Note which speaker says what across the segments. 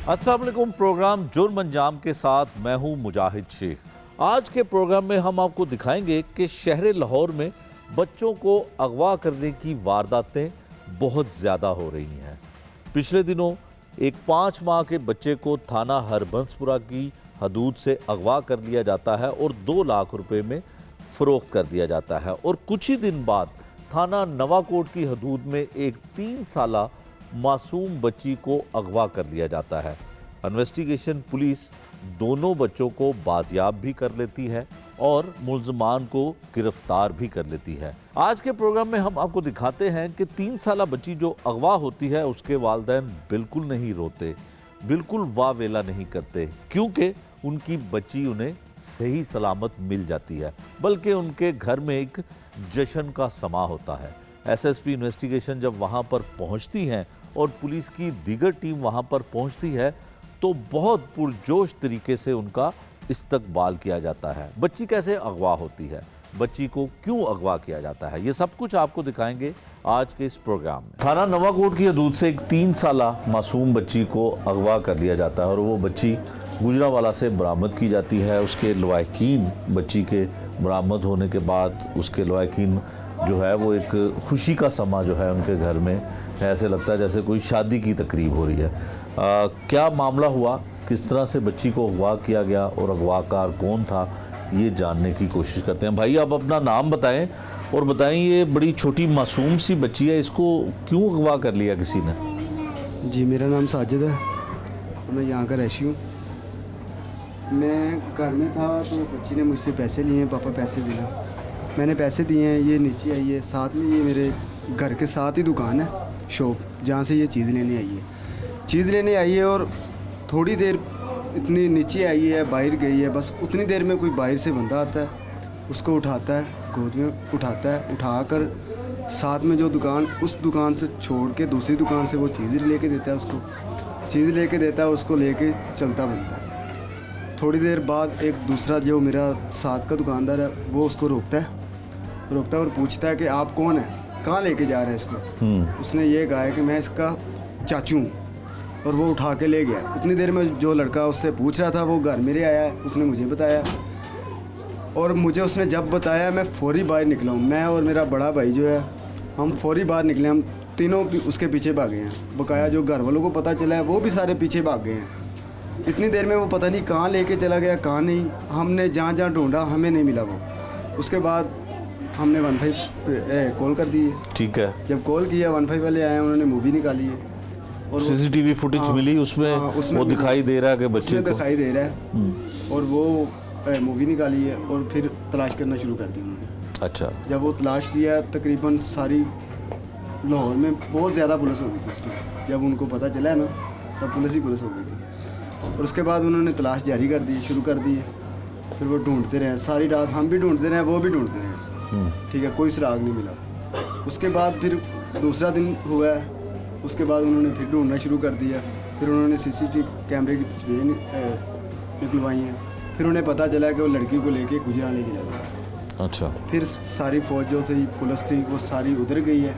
Speaker 1: अस्सलाम वालेकुम। प्रोग्राम जुर्म अंजाम के साथ मैं हूं मुजाहिद शेख। आज के प्रोग्राम में हम आपको दिखाएंगे कि शहर लाहौर में बच्चों को अगवा करने की वारदातें बहुत ज़्यादा हो रही हैं। पिछले दिनों एक 5 माह के बच्चे को थाना हरबंसपुरा की हदूद से अगवा कर लिया जाता है और 2 लाख रुपए में फ़रोख्त कर दिया जाता है, और कुछ ही दिन बाद थाना नवाकोट की हदूद में एक 3 साला मासूम बच्ची को अगवा कर लिया जाता है। इन्वेस्टिगेशन पुलिस दोनों बच्चों को बाजियाब भी कर लेती है और मुल्ज़मान को गिरफ्तार भी कर लेती है। आज के प्रोग्राम में हम आपको दिखाते हैं कि 3 साला बच्ची जो अगवा होती है उसके वालिदैन बिल्कुल नहीं रोते, बिल्कुल वावेला नहीं करते, क्योंकि उनकी बच्ची उन्हें सही सलामत मिल जाती है, बल्कि उनके घर में एक जश्न का समा होता है। एसएसपी इन्वेस्टिगेशन जब वहां पर पहुंचती हैं और पुलिस की दीगर टीम वहां पर पहुंचती है तो बहुत पुरजोश तरीके से उनका इस्तकबाल किया जाता है। बच्ची कैसे अगवा होती है, बच्ची को क्यों अगवा किया जाता है, ये सब कुछ आपको दिखाएंगे आज के इस प्रोग्राम में। थाना नवाकोट की हदूद से एक 3 साला मासूम बच्ची को अगवा कर लिया जाता है और वो बच्ची गुजरावाला से बरामद की जाती है। उसके लवाहिकीन बच्ची के बरामद होने के बाद उसके लवाहिकीन जो है वो एक खुशी का समा जो है उनके घर में, ऐसे लगता है जैसे कोई शादी की तकरीब हो रही है। क्या मामला हुआ, किस तरह से बच्ची को अगवा किया गया और अगवाकार कौन था, ये जानने की कोशिश करते हैं। भाई आप अपना नाम बताएं और बताएं, ये बड़ी छोटी मासूम सी बच्ची है, इसको क्यों अगवा कर लिया किसी ने?
Speaker 2: जी मेरा नाम साजिद है, मैं यहाँ का रहशी हूँ। मैं घर में था तो बच्ची ने मुझसे पैसे लिए हैं, पापा पैसे देना। मैंने पैसे दिए हैं, ये नीचे आई है, साथ में ये मेरे घर के साथ ही दुकान है, शॉप, जहाँ से ये चीज़ लेने आई है। चीज़ लेने आई है और थोड़ी देर इतनी नीचे आई है, बाहर गई है, बस उतनी देर में कोई बाहर से बंदा आता है, उसको उठाता है, गोद में उठाता है, उठाकर साथ में जो दुकान, उस दुकान से छोड़ के दूसरी दुकान से वो चीज़ लेके देता है, उसको चीज़ लेके देता है, उसको लेके चलता बनता है। थोड़ी देर बाद एक दूसरा जो मेरा साथ का दुकानदार है वो उसको रोकता है और पूछता है कि आप कौन हैं, कहाँ लेके जा रहे हैं इसको। उसने ये कहा है कि मैं इसका चाचू हूँ, और वो उठा के ले गया। उतनी देर में जो लड़का उससे पूछ रहा था वो घर मेरे आया है, उसने मुझे बताया, और मुझे उसने जब बताया मैं फौरी बाहर निकला हूँ। मैं और मेरा बड़ा भाई जो है हम फौरी बाहर निकले, हम तीनों उसके पीछे भागे हैं। बकाया जो घर वालों को पता चला है वो भी सारे पीछे भाग गए हैं। इतनी देर में वो पता नहीं कहाँ लेके चला गया, कहाँ नहीं। हमने जहाँ जहाँ ढूंढा हमें नहीं मिला वो। उसके बाद हमने 15 पे कॉल कर दी। ठीक है, जब कॉल किया 15 वाले आए, उन्होंने मूवी निकाली है और
Speaker 1: सीसीटीवी फुटेज मिली, उसमें वो दिखाई दे रहा है कि बच्चे को
Speaker 2: दिखाई दे रहा है, और वो मूवी निकाली है और फिर तलाश करना शुरू कर दी उन्होंने। अच्छा, जब वो तलाश किया तकरीबन सारी लाहौर में बहुत ज़्यादा पुलिस हो गई थी उसकी। जब उनको पता चला है ना तब पुलिस ही पुलिस हो गई थी, और उसके बाद उन्होंने तलाश जारी कर दी, शुरू कर दी। फिर वो ढूंढते रहे सारी रात, हम भी ढूंढते रहे, वो भी ढूंढते रहे। ठीक है, कोई सुराग नहीं मिला। उसके बाद फिर दूसरा दिन हुआ है, उसके बाद उन्होंने फिर ढूंढना शुरू कर दिया। फिर उन्होंने सीसीटीवी कैमरे की तस्वीरें निकलवाई हैं। फिर उन्हें पता चला कि वो लड़की को लेके गुजराने चला गया। अच्छा, फिर सारी फौज जो थी, पुलिस थी, वो सारी उधर गई है,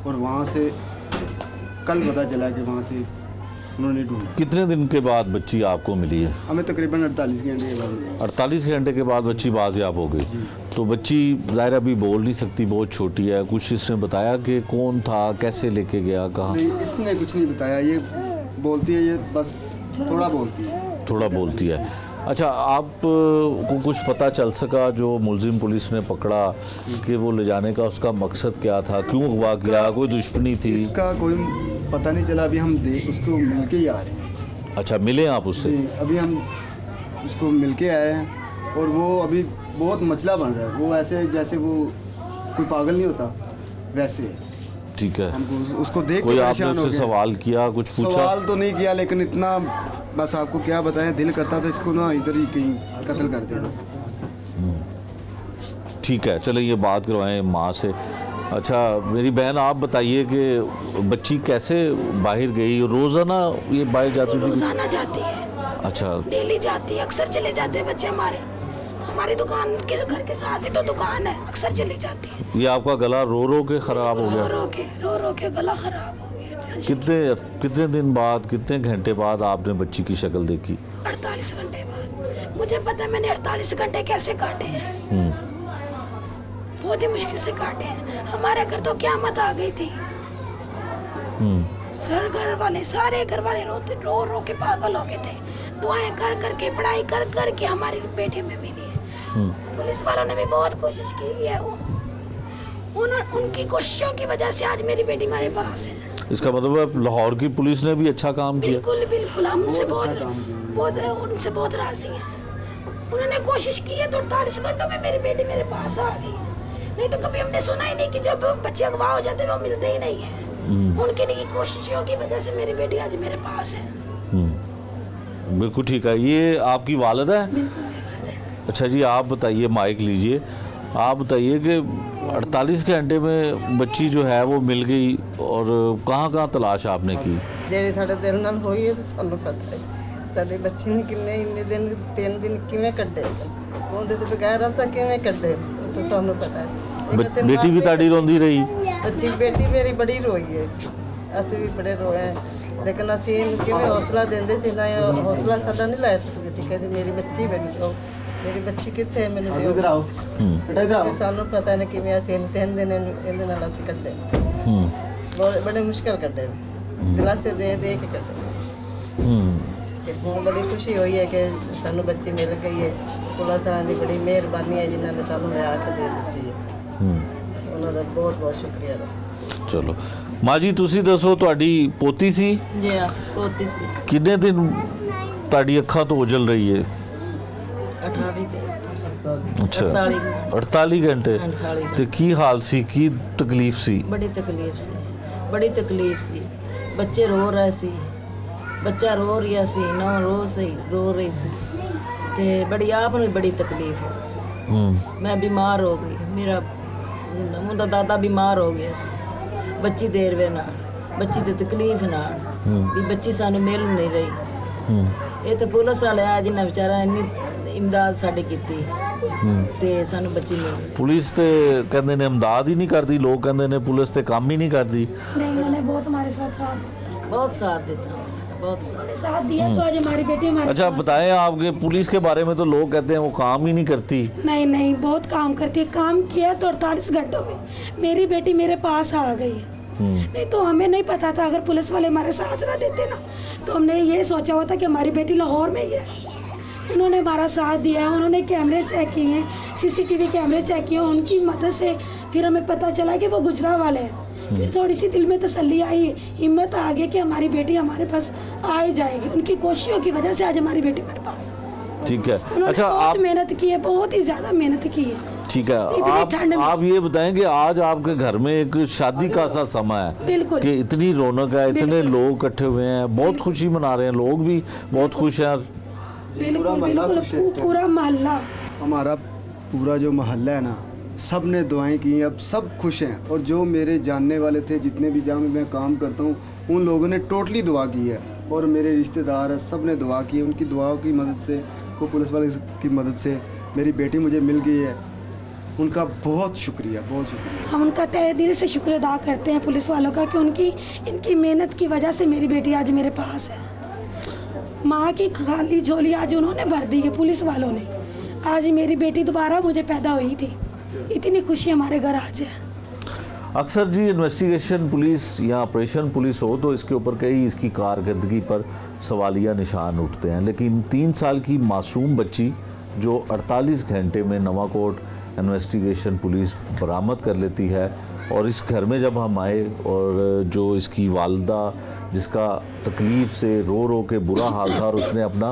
Speaker 2: और वहाँ से कल पता चला कि वहाँ से उन्होंने ढूंढा।
Speaker 1: कितने दिन के बाद बच्ची आपको मिली है?
Speaker 2: हमें तकरीबन 48 घंटे के बाद।
Speaker 1: 48 घंटे के बाद बच्ची बाजियाब हो गई। तो बच्ची ज़ाहिर अभी बोल नहीं सकती, बहुत छोटी है। कुछ इसने बताया कि कौन था, कैसे लेके गया, कहाँ?
Speaker 2: नहीं, इसने कुछ नहीं बताया। ये बोलती है, ये बस थोड़ा बोलती है,
Speaker 1: थोड़ा बोलती है। अच्छा, आप को कुछ पता चल सका जो मुलजिम पुलिस ने पकड़ा कि वो ले जाने का उसका मकसद क्या था, क्यों अगवा किया, कोई दुश्मनी थी?
Speaker 2: इसका कोई पता नहीं चला। अभी हम उसको मिल के ही आ रहे हैं।
Speaker 1: अच्छा, मिले आप उससे?
Speaker 2: अभी हम उसको मिल के आए हैं, और वो अभी बहुत मचला बन रहा है। वो ऐसे जैसे वो कोई पागल नहीं होता वैसे है।
Speaker 1: ठीक है,
Speaker 2: हमको उसको देख
Speaker 1: कोई आपने उससे सवाल किया, कुछ पूछा?
Speaker 2: सवाल तो नहीं किया, लेकिन इतना बस आपको क्या बताएं, दिल करता था इसको ना इधर ही कहीं कत्ल कर दे बस।
Speaker 1: ठीक है, चले ये बात करवाएं माँ से। अच्छा मेरी बहन, आप बताइए कि बच्ची कैसे बाहर गई? रोज़ाना ये बाहर जाती थी?
Speaker 3: रोज़ाना जाती है।
Speaker 1: अच्छा,
Speaker 3: डेली जाती है, अक्सर चले जाते हैं बच्चे हमारे। हमारी दुकान के घर के साथ ही तो दुकान है, अक्सर चली जाती है।
Speaker 1: ये आपका गला रो रो के खराब हो गया?
Speaker 3: रो रो के गला खराब हो गया।
Speaker 1: कितने दिन बाद, कितने घंटे बाद आपने बच्ची की शक्ल देखी?
Speaker 3: 48 घंटे बाद। मुझे पता है मैंने 48 घंटे कैसे काटे हैं, बहुत ही मुश्किल से काटे हैं। हमारे घर तो क़यामत आ गई थी। सर घर वाले, सारे घर वाले रो रो के पागल हो गए थे। दुआएं कर करके, पढ़ाई कर करके हमारी बेटी में मिली है। पुलिस वालों ने भी बहुत कोशिश की है। उनकी कोशिशों की वजह से आज मेरी बेटी हमारे पास है।
Speaker 1: इसका मतलब है लाहौर की पुलिस ने भी अच्छा काम किया?
Speaker 3: बिल्कुल बिल्कुल, हम उनसे बहुत राजी हैं। उन्होंने कोशिश की है तो 48 घंटों में मेरी बेटी मेरे पास आ गई। नहीं तो कभी हमने सुना ही नहीं कि जब बच्चे अगवा हो जाते हैं वो मिलते ही नहीं है। उनकी नहीं कोशिशों की वजह से मेरी बेटी आज मेरे पास है।
Speaker 1: बिल्कुल ठीक है। ये आपकी वालिदा है? अच्छा जी, आप बताइए, माइक लीजिए, आप बताइए कि 48 घंटे में बच्ची जो है वो मिल गई और कहाँ तलाश आपने की?
Speaker 4: ਜਿਹੜੀ ਸਾਡੇ ਦਿਲ ਨਾਲ ਹੋਈ ਹੈ ਤੇ ਸਾਨੂੰ ਪਤਾ ਹੈ ਸਾਡੀ ਬੱਚੀ ਨੇ ਕਿੰਨੇ ਇੰਨੇ ਦਿਨ 3 ਦਿਨ ਕਿਵੇਂ ਕੱਢੇ, ਉਹਦੇ ਤੋਂ ਬਗੈਰ ਅਸਾਂ ਕਿਵੇਂ ਕੱਢੇ, ਉਹ ਤਾਂ ਸਾਨੂੰ ਪਤਾ ਹੈ।
Speaker 1: बेटी भी ताड़ी रोंदी रही?
Speaker 4: ਬੱਚੀ ਬੇਟੀ ਮੇਰੀ ਬੜੀ ਰੋਈ ਹੈ, ਅਸੀਂ ਵੀ ਬੜੇ ਰੋਏ, ਲੇਕਿਨ ਅਸੀਂ ਇਹਨੂੰ ਕਿਵੇਂ ਹੌਸਲਾ ਦਿੰਦੇ ਸੀ ਨਾ, ਇਹ ਹੌਸਲਾ ਸਾਡਾ ਨਹੀਂ ਲੈ ਸਕਦੇ ਸੀ। ਕਹਿੰਦੇ ਮੇਰੀ ਬੱਚੀ ਮੈਨੂੰ, ਮੇਰੀ ਬੱਚੀ ਕਿੱਥੇ ਹੈ, ਮੈਨੂੰ ਦਿਓ।
Speaker 2: इधर आओ, बेटा इधर आओ।
Speaker 4: ਸਾਨੂੰ ਪਤਾ ਨਹੀਂ ਕਿਵੇਂ ਅਸੀਂ ਇਹਨੂੰ 3 ਦਿਨ ਇਹਦੇ ਨਾਲ ਅਸੀਂ ਕੱਢੇ, ਬੜੇ ਮੁਸ਼ਕਲ ਕੱਢੇ, ਦਿਲਾਸੇ ਦੇ ਕੇ ਕੱਢੇ। ਇਸ ਨੂੰ ਬੜੀ ਖੁਸ਼ੀ ਹੋਈ ਹੈ ਕਿ ਸਾਨੂੰ ਬੱਚੀ ਮਿਲ ਗਈ ਹੈ। ਪੁਲਿਸ ਵਾਲਿਆਂ ਦੀ ਬੜੀ ਮਿਹਰਬਾਨੀ ਹੈ ਜਿਨ੍ਹਾਂ ਨੇ ਸਾਨੂੰ ਲਿਆ ਕੇ ਦੇ ਦਿੱਤੀ ਹੈ, ਉਹਨਾਂ ਦਾ ਬਹੁਤ ਬਹੁਤ ਸ਼ੁਕਰੀਆ।
Speaker 1: ਚਲੋ ਮਾਂ ਜੀ, ਤੁਸੀਂ ਦੱਸੋ, ਤੁਹਾਡੀ ਪੋਤੀ ਸੀ?
Speaker 4: ਜੀ ਆ, ਪੋਤੀ ਸੀ।
Speaker 1: ਕਿੰਨੇ ਦਿਨ ਤੁਹਾਡੀ ਅੱਖਾਂ ਤੋਂ ਉਜਲ ਰਹੀ ਹੈ?
Speaker 4: 48
Speaker 1: ਅੱਛਾ, 48 ਘੰਟੇ।
Speaker 4: 48
Speaker 1: ਤੇ ਕੀ ਹਾਲ ਸੀ, ਕੀ ਤਕਲੀਫ ਸੀ?
Speaker 4: ਬੜੀ ਤਕਲੀਫ ਸੀ, ਬੜੀ ਤਕਲੀਫ ਸੀ। ਬੱਚੇ ਰੋ ਰਹੇ ਸੀ, ਬੱਚਾ ਰੋ ਰਿਹਾ ਸੀ, ਨਾ ਰੋ ਰਹੀ ਸੀ, ਤੇ ਬੜੀ ਆਪ ਨੂੰ ਬੜੀ ਤਕਲੀਫ ਹੋ ਰਹੀ ਸੀ। ਮੈਂ ਬਿਮਾਰ ਹੋ ਗਈ, ਮੇਰਾ ਮੁੰਡਾ ਦਾਦਾ ਬਿਮਾਰ ਹੋ ਗਿਆ ਸੀ ਬੱਚੀ ਦੇਰ ਵੇ ਨਾਲ, ਬੱਚੀ ਦੀ ਤਕਲੀਫ ਨਾਲ ਵੀ ਬੱਚੀ ਸਾਨੂੰ ਮਿਲ ਨਹੀਂ ਰਹੀ। ਇਹ ਤਾਂ ਪੁਲਿਸ ਵਾਲੇ ਆ ਜਿਨ੍ਹਾਂ ਵਿਚਾਰਾ ਇੰਨੀ ਇਮਦਾਦ ਸਾਡੀ ਕੀਤੀ ਤੇ ਸਾਨੂੰ ਬੱਚੀ ਮਿਲ ਗਈ।
Speaker 1: ਪੁਲਿਸ ਤੇ ਕਹਿੰਦੇ ਨੇ ਇਮਦਾਦ ਹੀ ਨਹੀਂ ਕਰਦੀ, ਲੋਕ ਕਹਿੰਦੇ ਨੇ ਪੁਲਿਸ ਤੇ ਕੰਮ ਹੀ ਨਹੀਂ ਕਰਦੀ।
Speaker 3: नहीं, उन्होंने बहुत हमारे साथ
Speaker 4: ਬਹੁਤ ਸਾਥ ਦਿੱਤਾ, बहुत
Speaker 3: साथ दिया। तो आज हमारी बेटी हमारे
Speaker 1: अच्छा बताएं, आपके पुलिस के बारे में तो लोग कहते हैं वो काम ही नहीं करती।
Speaker 3: नहीं, बहुत काम करती है। काम किया तो 48 घंटों में मेरी बेटी मेरे पास आ गई है। नहीं तो हमें नहीं पता था, अगर पुलिस वाले हमारे साथ ना देते ना तो हमने ये सोचा हुआ था कि हमारी बेटी लाहौर में ही है। उन्होंने हमारा साथ दिया है, उन्होंने कैमरे चेक किए हैं, CCTV कैमरे चेक किए, उनकी मदद से फिर हमें पता चला कि वो गुजरा वाले हैं। फिर थोड़ी सी दिल में तसल्ली आई, हिम्मत आ गई कि हमारी बेटी हमारे पास आ ही जाएगी। उनकी कोशिशों की वजह से आज हमारी बेटी हमारे पास।
Speaker 1: ठीक है।
Speaker 3: उन्होंने
Speaker 1: अच्छा,
Speaker 3: बहुत
Speaker 1: आप
Speaker 3: मेहनत की है, बहुत ही ज़्यादा मेहनत की है।
Speaker 1: ठीक है,
Speaker 3: इतनी ठंड में।
Speaker 1: आप ये बताएं कि आज आपके घर में एक शादी का सा समय है
Speaker 3: बिल्कुल।
Speaker 1: कि इतनी रौनक है, इतने लोग इकट्ठे हुए हैं, बहुत खुशी मना रहे हैं, लोग भी बहुत खुश हैं।
Speaker 3: बिल्कुल, पूरा मोहल्ला,
Speaker 2: हमारा पूरा जो मोहल्ला है ना, सब ने दुआएं की हैं, अब सब खुश हैं। और जो मेरे जानने वाले थे, जितने भी जहाँ मैं काम करता हूँ, उन लोगों ने टोटली दुआ की है। और मेरे रिश्तेदार सब ने दुआ की है। उनकी दुआओं की मदद से, वो पुलिस वाले की मदद से मेरी बेटी मुझे मिल गई है। उनका बहुत शुक्रिया, बहुत शुक्रिया।
Speaker 3: हम उनका तहे दिल से शुक्र अदा करते हैं पुलिस वालों का कि इनकी मेहनत की वजह से मेरी बेटी आज मेरे पास है। माँ की खाली झोली आज उन्होंने भर दी है पुलिस वालों ने। आज मेरी बेटी दोबारा मुझे पैदा हुई थी, इतनी खुशी हमारे घर आज है।
Speaker 1: अक्सर जी इन्वेस्टिगेशन पुलिस या ऑपरेशन पुलिस हो तो इसके ऊपर कई इसकी कारकर्दगी पर सवालिया निशान उठते हैं, लेकिन 3 साल की मासूम बच्ची जो 48 घंटे में नवाकोट इन्वेस्टिगेशन पुलिस बरामद कर लेती है, और इस घर में जब हम आए और जो इसकी वालदा जिसका तकलीफ़ से रो रो के बुरा हाल था और उसने अपना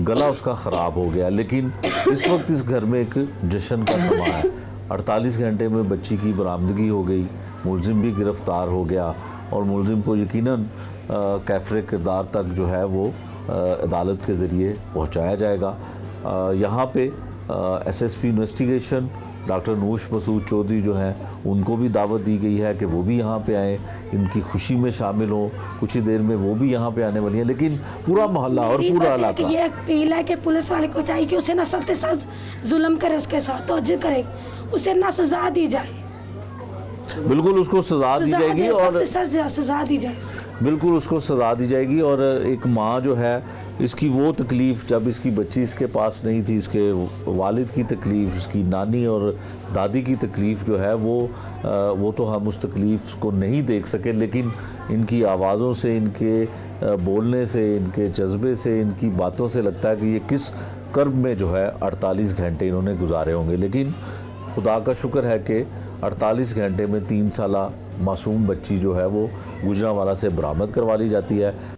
Speaker 1: गला उसका ख़राब हो गया, लेकिन इस वक्त इस घर में एक जश्न का समा है। 48 घंटे में बच्ची की बरामदगी हो गई, मुलजिम भी गिरफ़्तार हो गया और मुलजिम को यकीनन कैफरे किरदार तक जो है वो अदालत के ज़रिए पहुंचाया जाएगा। यहाँ पे SSP investigation doctor Noosh Masood Chaudhary जो हैं उनको भी दावत दी गई है कि वो भी यहाँ पे आएँ, इनकी खुशी में शामिल हों। कुछ ही देर में वो भी यहाँ पे आने वाली हैं, लेकिन पूरा मोहल्ला और
Speaker 3: मेरी
Speaker 1: पूरा
Speaker 3: बस
Speaker 1: इलाका
Speaker 3: ये अपील है कि पुलिस वाले को चाहिए कि उसे ना सख्त सख्त जुल्म करे, उसके साथ तोज्जुह करे, उसे ना सजा दी जाए,
Speaker 1: बिल्कुल उसको सजा दी जाएगी और
Speaker 3: सजा दी जाए उसे।
Speaker 1: बिल्कुल उसको सजा दी जाएगी। और एक माँ जो है इसकी वो तकलीफ़, जब इसकी बच्ची इसके पास नहीं थी, इसके वालिद की तकलीफ़, इसकी नानी और दादी की तकलीफ़ जो है वो तो हम उस तकलीफ़ को नहीं देख सके, लेकिन इनकी आवाज़ों से, इनके बोलने से, इनके जज्बे से, इनकी बातों से लगता है कि ये किस कर्ब में जो है 48 घंटे इन्होंने गुजारे होंगे। लेकिन खुदा का शुक्र है कि 48 घंटे में 3 साला मासूम बच्ची जो है वो गुजरांवाला से बरामद करवा ली जाती है।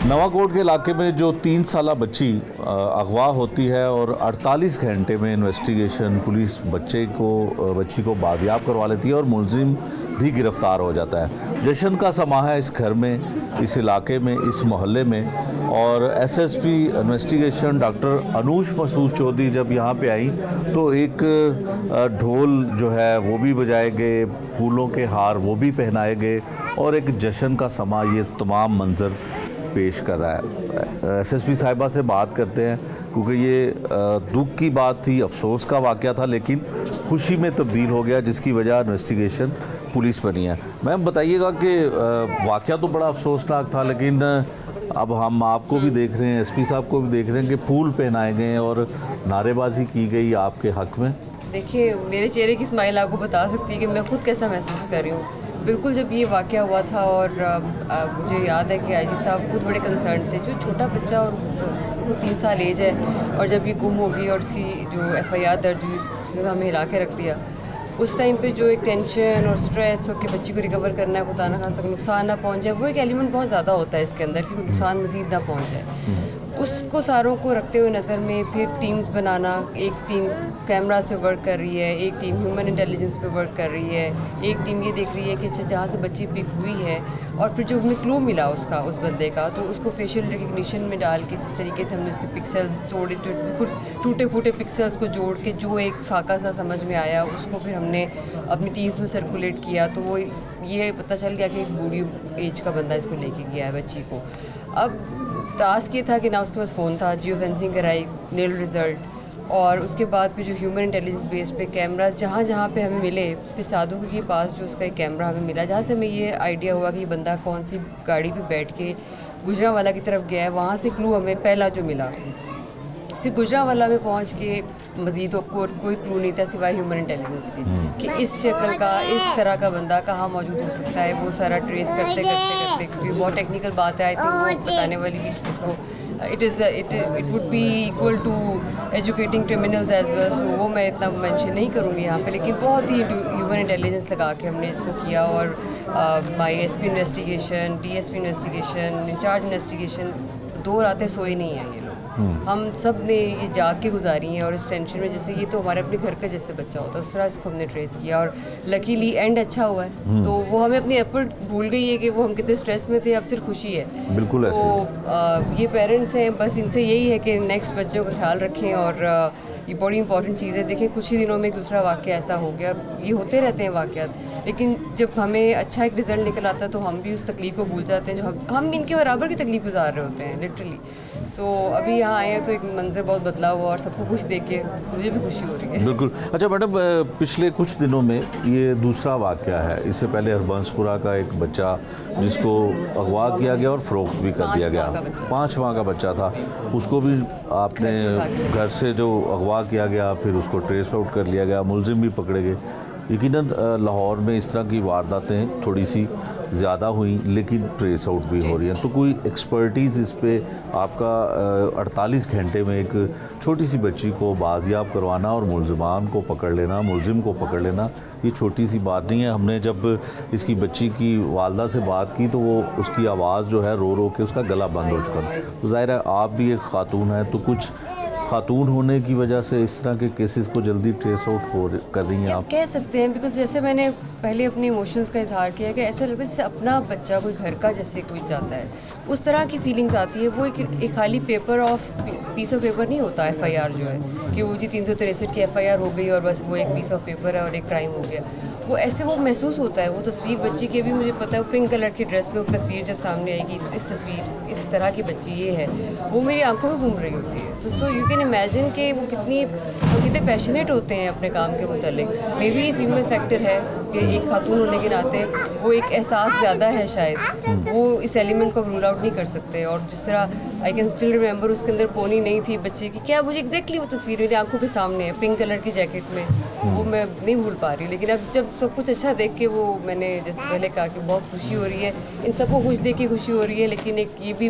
Speaker 1: नवाकोट के इलाके में जो 3 साला बच्ची अगवा होती है और 48 घंटे में इन्वेस्टिगेशन पुलिस बच्ची को बाजियाब करवा लेती है और मुलजिम भी गिरफ्तार हो जाता है। जश्न का समा है इस घर में, इस इलाके में, इस मोहल्ले में। और SSP investigation doctor Anoosh Masood Chaudhary जब यहाँ पे आई तो एक ढोल जो है वो भी बजाए गए, फूलों के हार वो भी पहनाए गए और एक जश्न का समा ये तमाम मंजर पेश कर रहा है। एसएसपी साहिबा से बात करते हैं क्योंकि ये दुख की बात थी, अफसोस का वाक़या था, लेकिन खुशी में तब्दील हो गया जिसकी वजह इन्वेस्टिगेशन पुलिस बनी है। मैम बताइएगा कि वाक़या तो बड़ा अफसोसनाक था, लेकिन अब हम आपको भी देख रहे हैं, एसपी साहब को भी देख रहे हैं कि फूल पहनाए गए हैं और नारेबाजी की गई आपके हक़ में।
Speaker 5: देखिए, मेरे चेहरे की स्माइल आपको बता सकती है कि मैं खुद कैसा महसूस कर रही हूँ। बिल्कुल जब ये वाक़या हुआ था और मुझे याद है कि आईजी साहब खुद बड़े कंसर्न थे। जो छोटा बच्चा और उसको 3 साल एज है और जब ये गुम हो गई और उसकी जो FIR दर्ज हुई उसने हमें हिला के रख दिया, उस टाइम पे जो एक टेंशन और स्ट्रेस और कि बच्ची को रिकवर करना है, खुदा ना खासा नुकसान ना पहुंच जाए, वो एक एलिमेंट बहुत ज़्यादा होता है इसके अंदर कि नुकसान मज़ीद ना पहुंच जाए। उसको सारों को रखते हुए नज़र में फिर टीम्स बनाना, एक टीम कैमरा से वर्क कर रही है, एक टीम ह्यूमन इंटेलिजेंस पे वर्क कर रही है, एक टीम ये देख रही है कि जहाँ से बच्ची पिक हुई है और फिर जो हमें क्लू मिला उसका, उस बंदे का, तो उसको फेशियल रिकग्निशन में डाल के जिस तरीके से हमने उसके पिक्सल्स तोड़े, जो बिल्कुल टूटे फूटे पिक्सल्स को जोड़ के जो एक खाका सा समझ में आया, उसको फिर हमने अपनी टीम्स में सर्कुलेट किया तो वो ये पता चल गया कि एक बूढ़ी एज का बंदा इसको लेके गया है बच्ची को। अब टास्क ये था कि ना उसके पास फ़ोन था, जियो फेंसिंग कराई, नील रिज़ल्ट, और उसके बाद फिर जो ह्यूमन इंटेलिजेंस बेस पे कैमरास जहाँ जहाँ पे हमें मिले, फिर साधु के पास जो उसका एक कैमरा हमें मिला जहाँ से हमें ये आइडिया हुआ कि ये बंदा कौन सी गाड़ी पे बैठ के गुजरांवाला की तरफ गया है, वहाँ से क्लू हमें पहला जो मिला। फिर गुजरांवाला में पहुँच के मज़ीद कोई क्लू नहीं था सिवाय ह्यूमन इंटेलिजेंस के कि इस शक्ल का, इस तरह का बंदा कहाँ मौजूद हो सकता है। वो सारा ट्रेस करते करते क्योंकि बहुत टेक्निकल बात है, आई थिंक वो बताने वाली भी उसको it would be equal to educating criminals as well, so वो मैं इतना मेंशन नहीं करूँगी यहाँ पे, लेकिन बहुत ही ह्यूमन इंटेलिजेंस लगा के हमने इसको किया। और my SP investigation, DSP investigation, incharge investigation 2 रातें सोए नहीं हैं ये लोग। हम सब ने ये जाग के गुजारी हैं और इस टेंशन में, जैसे ये तो हमारे अपने घर का जैसे बच्चा होता है उस तरह इसको हमने ट्रेस किया और लकीली एंड अच्छा हुआ है। तो वो हमें अपनी एफर्ट भूल गई है कि वो हम कितने स्ट्रेस में थे, अब सिर्फ खुशी है।
Speaker 1: बिल्कुल ऐसे।
Speaker 5: तो ये पेरेंट्स हैं, बस इनसे यही है कि नेक्स्ट बच्चों का ख्याल रखें और ये बड़ी इंपॉर्टेंट चीज़ है। देखिए कुछ ही दिनों में एक दूसरा वाक़या ऐसा हो गया और ये होते रहते हैं वाक़यात, लेकिन जब हमें अच्छा एक रिज़ल्ट निकल आता है तो हम भी उस तकलीफ़ को भूल जाते हैं जो हम इनके बराबर की तकलीफ़ गुजार रहे होते हैं लिटरली। सो अभी यहाँ आए हैं तो एक मंजर बहुत बदला हुआ और सबको खुश देख के मुझे भी खुशी हो रही है।
Speaker 1: बिल्कुल। अच्छा मैडम, पिछले कुछ दिनों में ये दूसरा वाक़या है। इससे पहले हरबंसपुरा का एक बच्चा जिसको अगवा किया गया और फ़रोख्त भी कर दिया गया, 5 माह का बच्चा था, उसको भी आपने घर से जो अगवा किया गया फिर उसको ट्रेस आउट कर लिया गया, मुलजिम भी पकड़े गए। यकीनन लाहौर में इस तरह की वारदातें थोड़ी सी ज़्यादा हुई लेकिन ट्रेस आउट भी हो रही हैं। तो कोई एक्सपर्टीज़ इस पे आपका 48 घंटे में एक छोटी सी बच्ची को बाजियाब करवाना और मुलजिमान को पकड़ लेना, मुलजिम को पकड़ लेना, ये छोटी सी बात नहीं है। हमने जब इसकी बच्ची की वालदा से बात की तो वो उसकी आवाज़ जो है रो रो के उसका गला बंद हो चुका था। तो ज़ाहिर है आप भी एक खातून हैं, तो कुछ खातून होने की वजह से इस तरह के केसेस को जल्दी ट्रेस आउट कर रही हैं आप?
Speaker 5: कह सकते हैं, बिकॉज जैसे मैंने पहले अपने इमोशंस का इजहार किया कि ऐसा लगता है जैसे अपना बच्चा कोई घर का जैसे कोई जाता है, उस तरह की फीलिंग्स आती है। वो एक खाली पीस ऑफ पेपर नहीं होता FIR जो है कि वो जी 363 की FIR हो गई और बस वो एक पीस ऑफ पेपर है और एक क्राइम हो गया। वो ऐसे वो महसूस होता है। वो तस्वीर बच्ची की भी मुझे पता है, वो पिंक कलर की ड्रेस में वो तस्वीर जब सामने आएगी, इस तस्वीर इस तरह की बच्ची ये है, वो मेरी आंखों में घूम रही होती है। तो सो यू कैन इमेजिन कि वो कितने पैशनेट होते हैं अपने काम के मुतालिक। मे बी फीमेल फैक्टर है कि एक खातून होने के नाते वो एक एहसास ज़्यादा है, शायद वो इस एलिमेंट को रूल आउट नहीं कर सकते। और जिस तरह आई कैन स्टिल रिमेंबर उसके अंदर पोनी नहीं थी बच्चे की, क्या मुझे एग्जैक्टली वो तस्वीर मेरी आंखों के सामने है, पिंक कलर की जैकेट में, वो मैं नहीं भूल पा रही। लेकिन अब जब सब कुछ अच्छा देख के वो मैंने जैसे पहले कहा कि बहुत खुशी हो रही है, इन सबको खुश देख के खुशी हो रही है। लेकिन एक ये भी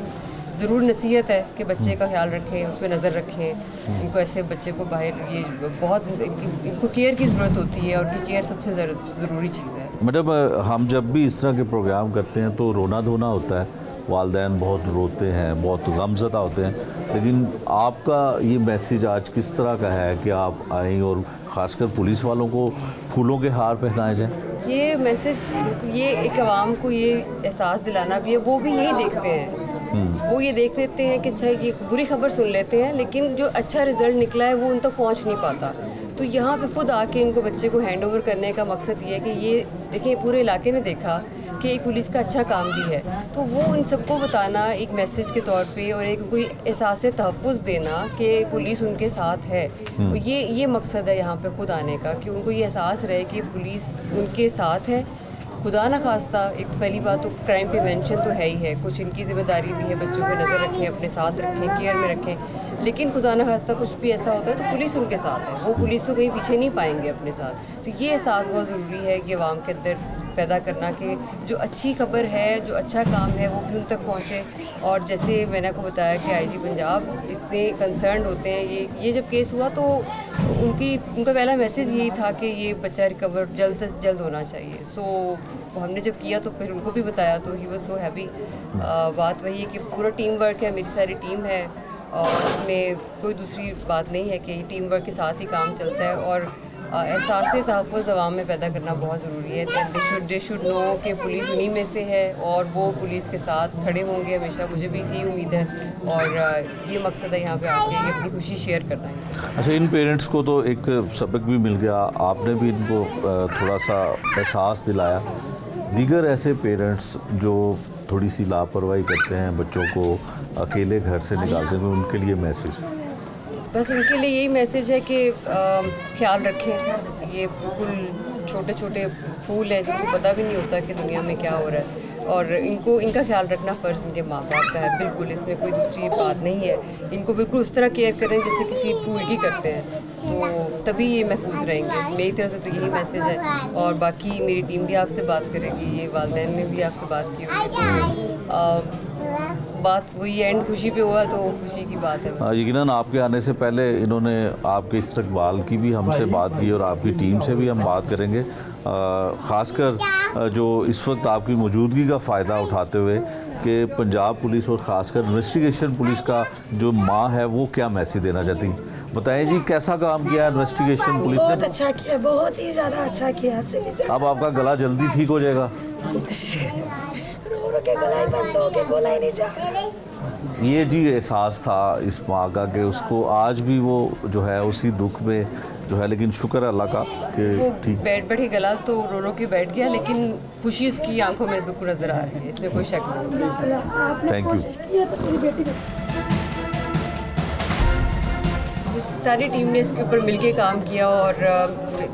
Speaker 5: ज़रूर नसीहत है कि बच्चे का ख्याल रखें, उस पर नज़र रखें। इनको ऐसे बच्चे को बाहर ये बहुत इनको केयर की ज़रूरत होती है और उनकी केयर सबसे ज़रूरी चीज़ है।
Speaker 1: मैडम, हम जब भी इस तरह के प्रोग्राम करते हैं तो रोना धोना होता है, वालिदैन बहुत रोते हैं, बहुत गमज़दा होते हैं, लेकिन आपका ये मैसेज आज किस तरह का है कि आप आएँ और ख़ासकर पुलिस वालों को फूलों के हार पहनाए जाएँ?
Speaker 5: ये मैसेज ये एक आवाम को ये एहसास दिलाना भी है, वो भी यही देखते हैं। वो ये देख लेते हैं कि अच्छा ये बुरी खबर सुन लेते हैं, लेकिन जो अच्छा रिज़ल्ट निकला है वो उन तक पहुंच नहीं पाता। तो यहाँ पे खुद आके इनको बच्चे को हैंड ओवर करने का मकसद ये है कि ये देखिए पूरे इलाके ने देखा कि एक पुलिस का अच्छा काम भी है, तो वो उन सबको बताना एक मैसेज के तौर पे और एक कोई एहसास तहफ़्फ़ुज़ देना कि पुलिस उनके साथ है। तो ये मकसद है यहाँ पे खुद आने का, कि उनको ये एहसास रहे कि पुलिस उनके साथ है। खुदा न खास्ता एक पहली बात तो क्राइम प्रिवेंशन तो है ही है, कुछ इनकी ज़िम्मेदारी भी है, बच्चों पर नज़र रखें, अपने साथ रखें, केयर में रखें। लेकिन खुदा न खास्ता कुछ भी ऐसा होता है तो पुलिस उनके साथ है, वो पुलिस को कहीं पीछे नहीं पाएंगे अपने साथ। तो ये एहसास बहुत ज़रूरी है कि आवाम के अंदर पैदा करना कि जो अच्छी खबर है, जो अच्छा काम है वो भी उन तक पहुँचे। और जैसे मैंने आपको बताया कि IG पंजाब इतने कंसर्न होते हैं, ये जब केस हुआ तो उनका पहला मैसेज यही था कि ये बच्चा रिकवर जल्द से जल्द होना चाहिए। सो हमने जब किया तो फिर उनको भी बताया तो ही वाज सो हैप्पी। बात वही है कि पूरा टीम वर्क है, मेरी सारी टीम है और इसमें कोई दूसरी बात नहीं है कि टीम वर्क के साथ ही काम चलता है। और एहसास तहफ़्फ़ुज़ अवाम में पैदा करना बहुत ज़रूरी है। दे शुड नो कि पुलिस उन्हीं में से है और वो पुलिस के साथ खड़े होंगे हमेशा, मुझे भी यही उम्मीद है। और ये मकसद है यहाँ पे आके ये अपनी खुशी शेयर करना है।
Speaker 1: अच्छा, इन पेरेंट्स को तो एक सबक भी मिल गया, आपने भी इनको थोड़ा सा एहसास दिलाया। दीगर ऐसे पेरेंट्स जो थोड़ी सी लापरवाही करते हैं, बच्चों को अकेले घर से निकालते हैं, उनके लिए मैसेज?
Speaker 5: बस उनके लिए यही मैसेज है कि ख्याल रखें। ये बिल्कुल छोटे छोटे फूल हैं जिनको पता भी नहीं होता कि दुनिया में क्या हो रहा है, और इनका ख्याल रखना फ़र्ज़ इनके माँ बाप का है। बिल्कुल इसमें कोई दूसरी बात नहीं है। इनको बिल्कुल उस तरह केयर करें जैसे किसी फूल की करते हैं, तो तभी ये महफूज रहेंगे। मेरी तरफ से तो यही मैसेज है। और बाकी मेरी टीम भी आपसे बात करेगी, ये वालिदैन ने भी आपसे बात की होगी। बात वही एंड खुशी पे हुआ तो खुशी की बात है।
Speaker 1: यकीनन आपके आने से पहले इन्होंने आपके इस्तकबाल की भी हमसे बात की और आपकी टीम से भी हम बात करेंगे। ख़ासकर जो इस वक्त आपकी मौजूदगी का फ़ायदा उठाते हुए कि पंजाब पुलिस और ख़ासकर इन्वेस्टिगेशन पुलिस का जो माँ है वो क्या मैसेज देना चाहती हैं? बताएं जी, कैसा काम किया इन्वेस्टिगेशन पुलिस
Speaker 3: बहुत
Speaker 1: ने?
Speaker 3: अच्छा किया, बहुत ही ज़्यादा अच्छा किया।
Speaker 1: अब आपका गला जल्दी ठीक हो जाएगा?
Speaker 3: रो रो के गला ही बंद हो के बोला ही नहीं जा।
Speaker 1: ये जी एहसास था इस माँ का कि उसको आज भी वो जो है उसी दुख में जो है, लेकिन शुक्र है अल्लाह का
Speaker 5: वो
Speaker 1: कि ठीक।
Speaker 5: बैठ बैठे गला तो रो रो के बैठ गया, लेकिन खुशी उसकी आंखों में बिल्कुल नजर आ रही है, इसमें कोई शक नहीं।
Speaker 3: आपने
Speaker 1: Thank you.
Speaker 3: कोशिश की है तो मेरी बेटी ने
Speaker 5: सारी टीम ने इसके ऊपर मिलके काम किया और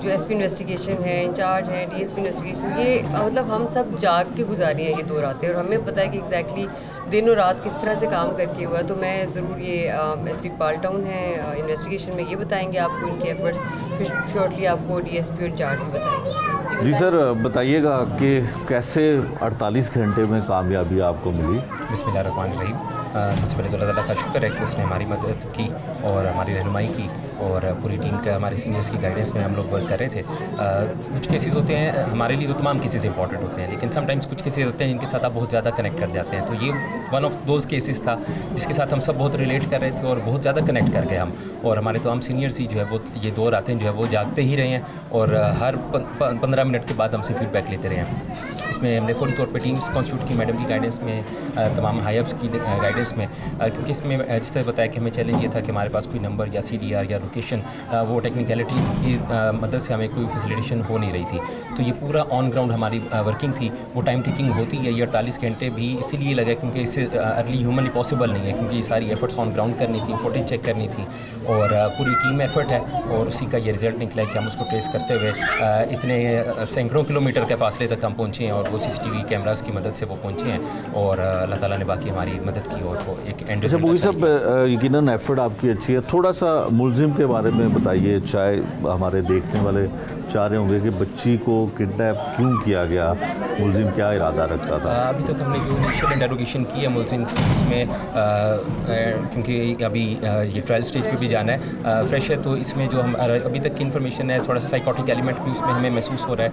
Speaker 5: जो एसपी इन्वेस्टिगेशन है, इंचार्ज हैं, डीएसपी इन्वेस्टिगेशन, ये मतलब हम सब जाग के गुजारी हैं ये 2 रातें, और हमें पता है कि एग्जैक्टली दिन और रात किस तरह से काम करके हुआ। तो मैं ज़रूर ये एसपी पाल टाउन है इन्वेस्टिगेशन में, ये बताएंगे आपको इनके एफर्ट्स, फिर शॉर्टली आपको डीएसपी और इंचार्ज भी बताएंगे।
Speaker 1: जी सर, बताइएगा कि कैसे 48 घंटे में कामयाबी आपको मिली?
Speaker 6: बिस्मिल्लाहिर्रहमानिर्रहीम। सबसे पहले तो अल्लाह ताला का शुक्र है कि उसने हमारी मदद की और हमारी रहनुमाई की, और पूरी टीम का, हमारे सीनियर्स की गाइडेंस में हम लोग वर्क कर रहे थे। कुछ केसेस होते हैं, हमारे लिए तो तमाम केसेस इंपॉर्टेंट होते हैं, लेकिन समटाइम्स कुछ केसेस होते हैं जिनके साथ आप बहुत ज़्यादा कनेक्ट कर जाते हैं। तो ये वन ऑफ दोज केसेस था जिसके साथ हम सब बहुत रिलेट कर रहे थे और बहुत ज़्यादा कनेक्ट कर गए हम। और हमारे तो हम सीनियर्स ही जो है वो ये 2 रातें जो है वो जागते ही रहे हैं और हर 15 मिनट के बाद हमसे फीडबैक लेते रहे हैं। इसमें हमने फौरी तौर पर टीम्स कॉन्स्टिट्यूट की, मैडम की गाइडेंस में, तमाम हाईअप्स की गाइडेंस में, क्योंकि इसमें जिस तरह बताया कि हमें चैलेंज ये था कि हमारे पास कोई नंबर या CDR या लोकेशन, वो टेक्निकलिटीज़ की मदद से हमें कोई फैसिलिटेशन हो नहीं रही थी। तो ये पूरा ऑन ग्राउंड हमारी वर्किंग थी। वो टाइम टेकिंग होती है, ये 48 घंटे भी इसीलिए लगा क्योंकि इससे अर्ली ह्यूमनली पॉसिबल नहीं है, क्योंकि ये सारी एफर्ट्स ऑन ग्राउंड करनी थी, फुटेज चेक करनी थी, और पूरी टीम एफर्ट है, और उसी का ये रिज़ल्ट निकला कि हम उसको ट्रेस करते हुए इतने सैकड़ों किलोमीटर के फासले तक हम पहुँचे हैं, और वो CCTV कैमरास की मदद से वो पहुँचे हैं, और अल्लाह ताला ने बाकी हमारी मदद की और वो एक एंड
Speaker 1: अच्छा वो सब यकीनन एफर्ट आपकी अच्छी है। थोड़ा सा मुलजिम के बारे में बताइए, शायद हमारे देखने वाले चाह रहे होंगे कि बच्ची को किडनैप क्यों किया गया, मुलजिम क्या इरादा रखता था?
Speaker 6: अभी तक हमने जो इनिशियल इंटरोगेशन की है मुलजिम की, उसमें क्योंकि अभी ये ट्रायल स्टेज पे भी जाना है, फ्रेश है, तो इसमें जो हम अभी तक की इन्फॉर्मेशन है, थोड़ा सा साइकोटिक एलिमेंट भी उसमें हमें महसूस हो रहा है,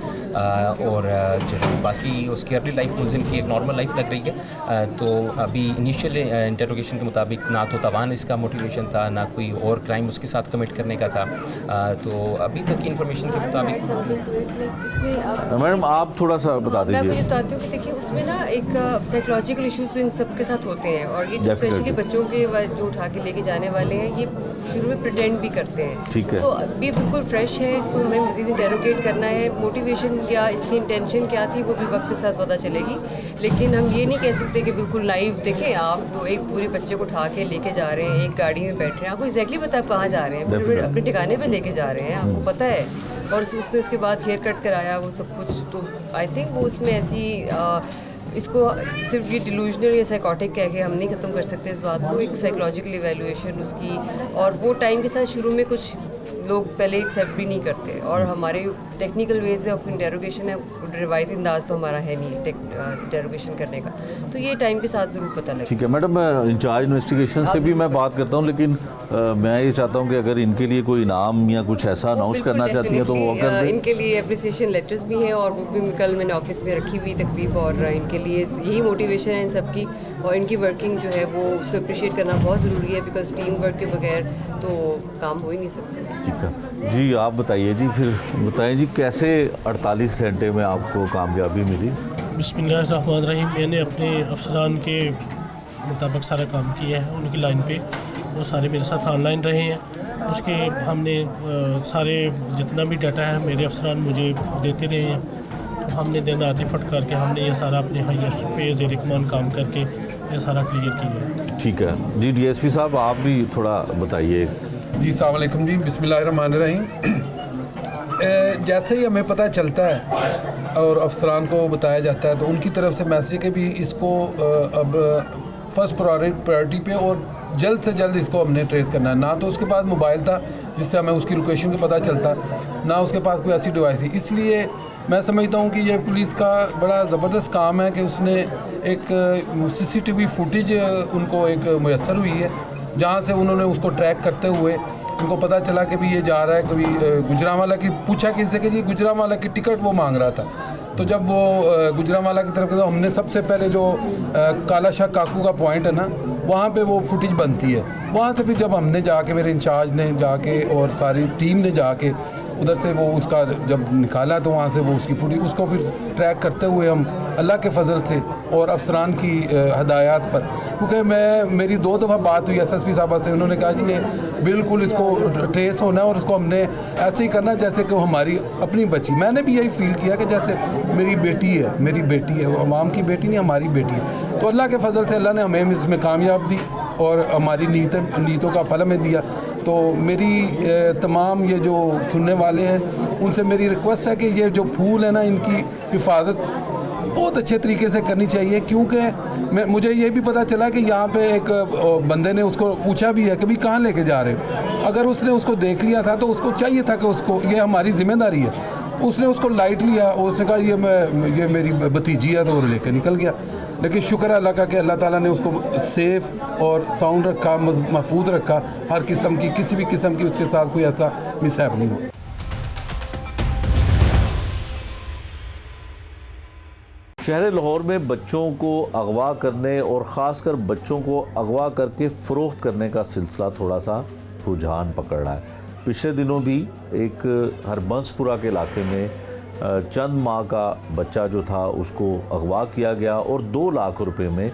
Speaker 6: और जो है बाकी उसकी अर्ली लाइफ मुलजिम की एक नॉर्मल लाइफ लग रही है। तो अभी इनिशियल इंटरोगेशन के मुताबिक ना तो तवान इसका मोटिवेशन था, ना कोई और क्राइम उसके साथ कमिट करने का था। तो अभी तक की इन्फॉर्मेशन के मुताबिक
Speaker 1: मैडम आप थोड़ा सा बता
Speaker 5: मैं
Speaker 1: दीजिए।
Speaker 5: आपको ये बताती हूँ कि देखिए उसमें ना एक साइकोलॉजिकल इश्यूज तो इन सब के साथ होते हैं, और ये जो स्पेशली बच्चों के जो उठा के लेके जाने वाले हैं, ये शुरू में प्रिटेंड भी करते हैं।
Speaker 1: ठीक है।
Speaker 5: सो अभी बिल्कुल फ्रेश है, इसको हमें मज़ीद इंटेरोगेट करना है, मोटिवेशन क्या, इसकी इंटेंशन क्या थी, वो भी वक्त के साथ पता चलेगी। लेकिन हम ये नहीं कह सकते कि बिल्कुल लाइव देखें आप एक पूरे बच्चे को उठा के लेके जा रहे हैं, एक गाड़ी में बैठ रहे हैं, आपको एग्जैक्टली पता है कहाँ जा रहे हैं, फिर अपने ठिकाने पर लेके जा रहे हैं, आपको पता है, और उसने उसके बाद हेयर कट कराया, वो सब कुछ। तो आई थिंक वो उसमें ऐसी इसको सिर्फ ये डिलूजनल या साइकोटिक कह के हम नहीं ख़त्म कर सकते इस बात को। एक साइकोलॉजिकल इवैल्यूएशन उसकी, और वो टाइम के साथ शुरू में कुछ लोग पहले एक्सेप्ट भी नहीं करते, और हमारे टेक्निकल वेज ऑफ इंटेरोगेशन है, रिवायती अंदाज तो हमारा है नहीं इंटेरोगेशन करने का, तो ये टाइम के साथ ज़रूर पता लगेगा।
Speaker 1: ठीक है मैडम, मैं इंचार्ज इन्वेस्टिगेशन से भी मैं बात करता हूँ, लेकिन मैं ये चाहता हूँ कि अगर इनके लिए कोई इनाम या कुछ ऐसा अनाउंस करना चाहती हैं तो वो कर दें।
Speaker 5: इनके लिए अप्रिसिएशन लेटर्स भी हैं, और वो भी कल मैंने ऑफिस में रखी हुई तकरीब, और इनके लिए यही मोटिवेशन है इन सब की, और इनकी वर्किंग जो है वो उसको अप्रिशिएट करना बहुत ज़रूरी है, बिकॉज टीम वर्क के बगैर तो काम हो ही नहीं सकता।
Speaker 1: ठीक है जी, आप बताइए जी, फिर बताएं जी कैसे 48 घंटे में आपको कामयाबी मिली?
Speaker 7: बिस्मिल्लाहिर्रहमानिर्रहीम। मैंने अपने अफसरान के मुताबिक सारा काम किया है, उनकी लाइन पे वो सारे मेरे साथ ऑनलाइन रहे हैं। उसके हमने सारे जितना भी डाटा है मेरे अफसरान मुझे देते रहे हैं, तो हमने दिन रात एफर्ट करके हमने ये सारा अपने हाईएस्ट पे ज़ेर-ए-कमान काम करके ये सारा क्लियर किया। ठीक है
Speaker 1: जी, DSP साहब आप भी थोड़ा बताइए।
Speaker 8: जी अस्सलाम वालेकुम जी, बिस्मिल्लाहिर्रहमानिर्रहीम। जैसे ही हमें पता चलता है और अफसरान को बताया जाता है, तो उनकी तरफ से मैसेज के भी इसको अब फर्स्ट प्रायोरिटी पे और जल्द से जल्द इसको हमने ट्रेस करना है। ना तो उसके पास मोबाइल था जिससे हमें उसकी लोकेशन का पता चलता, ना उसके पास कोई ऐसी डिवाइस है। इसलिए मैं समझता हूँ कि ये पुलिस का बड़ा ज़बरदस्त काम है कि उसने एक CCTV फुटेज उनको एक मुयस्सर हुई है, जहाँ से उन्होंने उसको ट्रैक करते हुए उनको पता चला कि भी ये जा रहा है कभी गुजरांवाला की, पूछा किससे कि जी गुजरांवाला की टिकट वो मांग रहा था। तो जब वो गुजरांवाला की तरफ गए तो हमने सबसे पहले जो काला शाह काकू का पॉइंट है ना, वहाँ पे वो फुटेज बनती है। वहाँ से फिर जब हमने जाके, मेरे इंचार्ज ने जाके और सारी टीम ने जाके उधर से वो उसका जब निकाला तो वहाँ से वो उसकी फुटेज, उसको फिर ट्रैक करते हुए हम अल्लाह के फजल से और अफसरान की हदायत पर, क्योंकि मेरी 2 दफ़ा बात हुई SSP साहबा से, उन्होंने कहा जी ये बिल्कुल इसको ट्रेस होना है और इसको हमने ऐसे ही करना जैसे कि वो हमारी अपनी बच्ची। मैंने भी यही फील किया कि जैसे मेरी बेटी है, वो अवाम की बेटी नहीं, हमारी बेटी है। तो अल्लाह के फजल से अल्लाह ने हमें इसमें कामयाब दी और हमारी नीतों का फल हमें दिया। तो मेरी तमाम ये जो सुनने वाले हैं उनसे मेरी रिक्वेस्ट है कि ये जो फूल है ना, इनकी हिफाजत बहुत अच्छे तरीके से करनी चाहिए, क्योंकि मुझे ये भी पता चला कि यहाँ पे एक बंदे ने उसको पूछा भी है कि भाई कहाँ लेके जा रहे हो। अगर उसने उसको देख लिया था तो उसको चाहिए था कि उसको, ये हमारी जिम्मेदारी है, उसने उसको लाइट लिया और उसने कहा ये मेरी भतीजी है, तो वो लेकर निकल गया। लेकिन शुक्र है अल्लाह का कि अल्लाह ताला ने उसको सेफ़ और साउंड रखा, महफूज रखा, हर किस्म की किसी भी किस्म की उसके साथ कोई ऐसा मिसहैप नहीं हुआ।
Speaker 1: शहर लाहौर में बच्चों को अगवा करने और ख़ासकर बच्चों को अगवा करके फ़रोख्त करने का सिलसिला थोड़ा सा रुझान पकड़ रहा है। पिछले दिनों भी एक हरबंसपुरा के इलाके में चंद माह का बच्चा जो था उसको अगवा किया गया और 2 लाख रुपए में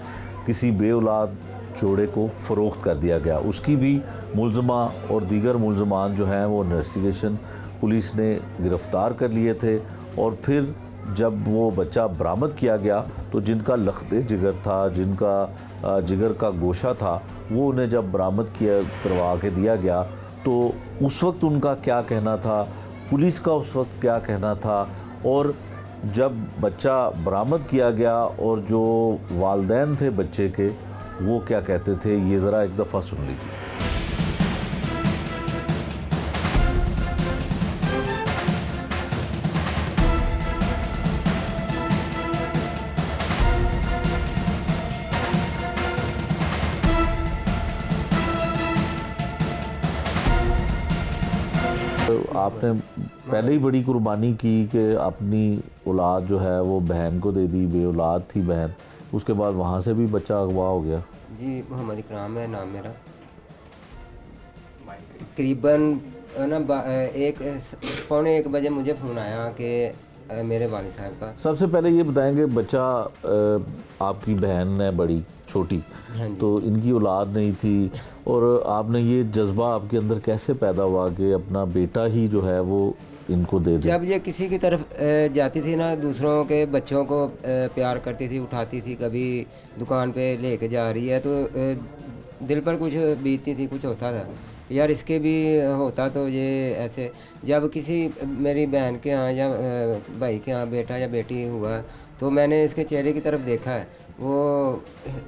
Speaker 1: किसी बेऔलाद जोड़े को फ़रोख्त कर दिया गया। उसकी भी मुलज़मा और दीगर मुलज़मान जो हैं वो इन्वेस्टिगेशन पुलिस ने गिरफ़्तार कर लिए थे। और फिर जब वो बच्चा बरामद किया गया तो जिनका लख्ते जिगर था, जिनका जिगर का गोशा था, वो उन्हें जब बरामद करवा के दिया गया तो उस वक्त उनका क्या कहना था, पुलिस का उस वक्त क्या कहना था, और जब बच्चा बरामद किया गया और जो वालिदैन थे बच्चे के वो क्या कहते थे, ये ज़रा एक दफ़ा सुन लीजिए। आपने पहले ही बड़ी कुर्बानी की कि अपनी औलाद जो है वो बहन को दे दी, बेऔलाद थी बहन, उसके बाद वहाँ से भी बच्चा अगवा हो गया।
Speaker 9: जी मोहम्मद इकराम है नाम मेरा। तकरीबन ना 1 बजे मुझे फ़ोन आया कि मेरे वालिद साहब का।
Speaker 1: सबसे पहले ये बताएंगे, बच्चा आपकी बहन है बड़ी छोटी, तो इनकी औलाद नहीं थी, और आपने ये जज्बा आपके अंदर कैसे पैदा हुआ कि अपना बेटा ही जो है वो इनको दे दे?
Speaker 9: जब ये किसी की तरफ जाती थी ना, दूसरों के बच्चों को प्यार करती थी, उठाती थी, कभी दुकान पे लेके जा रही है तो दिल पर कुछ बीतती थी, कुछ होता था यार इसके भी होता तो ये ऐसे। जब किसी मेरी बहन के यहाँ या भाई के यहाँ बेटा या बेटी हुआ तो मैंने इसके चेहरे की तरफ देखा है, वो